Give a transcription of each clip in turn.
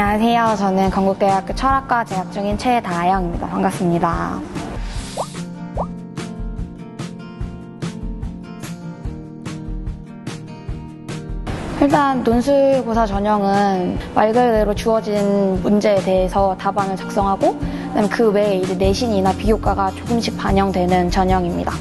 안녕하세요. 저는 건국대학교 철학과 재학 중인 최다영입니다. 반갑습니다. 일단 논술고사 전형은 말 그대로 주어진 문제에 대해서 답안을 작성하고 그다음에 그 외에 이제 내신이나 비교과가 조금씩 반영되는 전형입니다.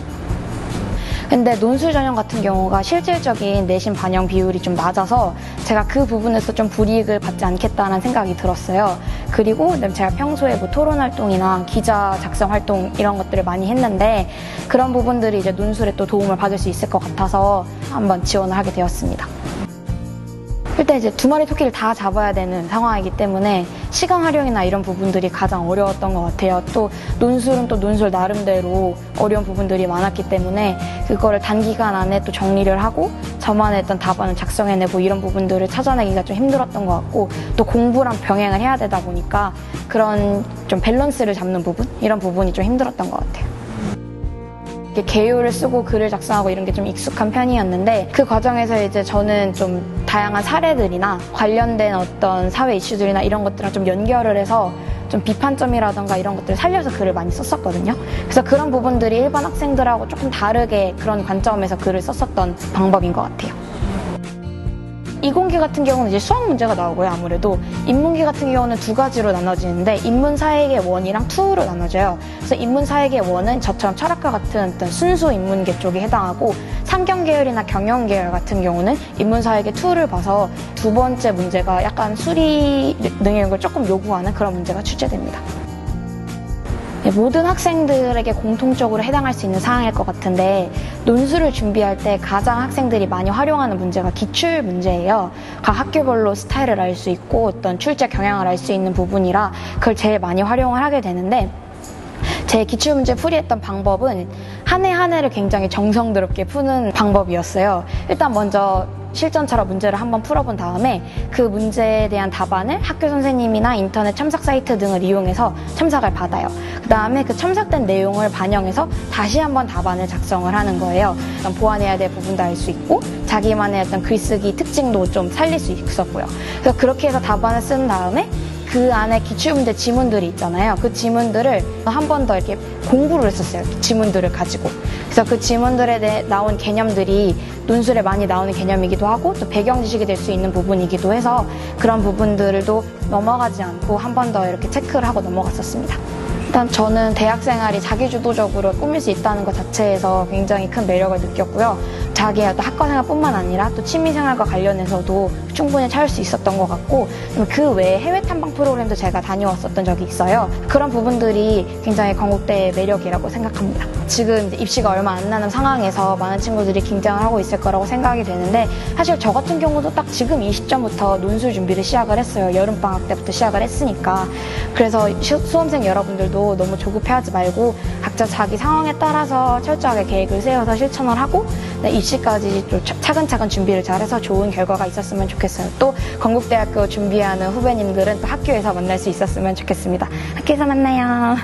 근데 논술 전형 같은 경우가 실질적인 내신 반영 비율이 좀 낮아서 제가 그 부분에서 좀 불이익을 받지 않겠다는 생각이 들었어요. 그리고 제가 평소에 뭐 토론 활동이나 기자 작성 활동 이런 것들을 많이 했는데 그런 부분들이 이제 논술에 또 도움을 받을 수 있을 것 같아서 한번 지원을 하게 되었습니다. 일단 이제 두 마리 토끼를 다 잡아야 되는 상황이기 때문에 시간 활용이나 이런 부분들이 가장 어려웠던 것 같아요. 또 논술은 또 논술 나름대로 어려운 부분들이 많았기 때문에 그거를 단기간 안에 또 정리를 하고 저만의 어떤 답안을 작성해내고 이런 부분들을 찾아내기가 좀 힘들었던 것 같고 또 공부랑 병행을 해야 되다 보니까 그런 좀 밸런스를 잡는 부분? 이런 부분이 좀 힘들었던 것 같아요. 개요를 쓰고 글을 작성하고 이런 게 좀 익숙한 편이었는데 그 과정에서 이제 저는 좀 다양한 사례들이나 관련된 어떤 사회 이슈들이나 이런 것들이랑 좀 연결을 해서 좀 비판점이라던가 이런 것들을 살려서 글을 많이 썼었거든요. 그래서 그런 부분들이 일반 학생들하고 조금 다르게 그런 관점에서 글을 썼었던 방법인 것 같아요. 이공계 같은 경우는 이제 수학 문제가 나오고요. 아무래도 인문계 같은 경우는 두 가지로 나눠지는데 인문사회계 1이랑 2로 나눠져요. 그래서 인문사회계 1은 저처럼 철학과 같은 어떤 순수 인문계 쪽에 해당하고 상경계열이나 경영계열 같은 경우는 인문사회계 2를 봐서 두 번째 문제가 약간 수리 능력을 조금 요구하는 그런 문제가 출제됩니다. 모든 학생들에게 공통적으로 해당할 수 있는 사항일 것 같은데 논술을 준비할 때 가장 학생들이 많이 활용하는 문제가 기출 문제예요. 각 학교별로 스타일을 알 수 있고 어떤 출제 경향을 알 수 있는 부분이라 그걸 제일 많이 활용을 하게 되는데 제 기출문제 풀이했던 방법은 한 해 한 해를 굉장히 정성스럽게 푸는 방법이었어요. 일단 먼저 실전처럼 문제를 한번 풀어본 다음에 그 문제에 대한 답안을 학교 선생님이나 인터넷 첨삭 사이트 등을 이용해서 첨삭을 받아요. 그 다음에 그 첨삭된 내용을 반영해서 다시 한번 답안을 작성을 하는 거예요. 보완해야 될 부분도 알 수 있고 자기만의 어떤 글쓰기 특징도 좀 살릴 수 있었고요. 그래서 그렇게 해서 답안을 쓴 다음에 그 안에 기출문제 지문들이 있잖아요. 그 지문들을 한 번 더 이렇게 공부를 했었어요. 지문들을 가지고. 그래서 그 지문들에 나온 개념들이 논술에 많이 나오는 개념이기도 하고 또 배경 지식이 될 수 있는 부분이기도 해서 그런 부분들도 넘어가지 않고 한 번 더 이렇게 체크를 하고 넘어갔었습니다. 일단 저는 대학 생활이 자기주도적으로 꾸밀 수 있다는 것 자체에서 굉장히 큰 매력을 느꼈고요. 자기의 어떤 학과 생활뿐만 아니라 또 취미생활과 관련해서도 충분히 찾을 수 있었던 것 같고 그 외에 해외 탐방 프로그램도 제가 다녀왔었던 적이 있어요. 그런 부분들이 굉장히 건국대의 매력이라고 생각합니다. 지금 이제 입시가 얼마 안 나는 상황에서 많은 친구들이 긴장을 하고 있을 거라고 생각이 되는데 사실 저 같은 경우도 딱 지금 이 시점부터 논술 준비를 시작을 했어요. 여름방학 때부터 시작을 했으니까. 그래서 수험생 여러분들도 너무 조급해하지 말고 각자 자기 상황에 따라서 철저하게 계획을 세워서 실천을 하고 입시까지 좀 차근차근 준비를 잘해서 좋은 결과가 있었으면 좋겠어요. 또 건국대학교 준비하는 후배님들은 또 학교에서 만날 수 있었으면 좋겠습니다. 학교에서 만나요.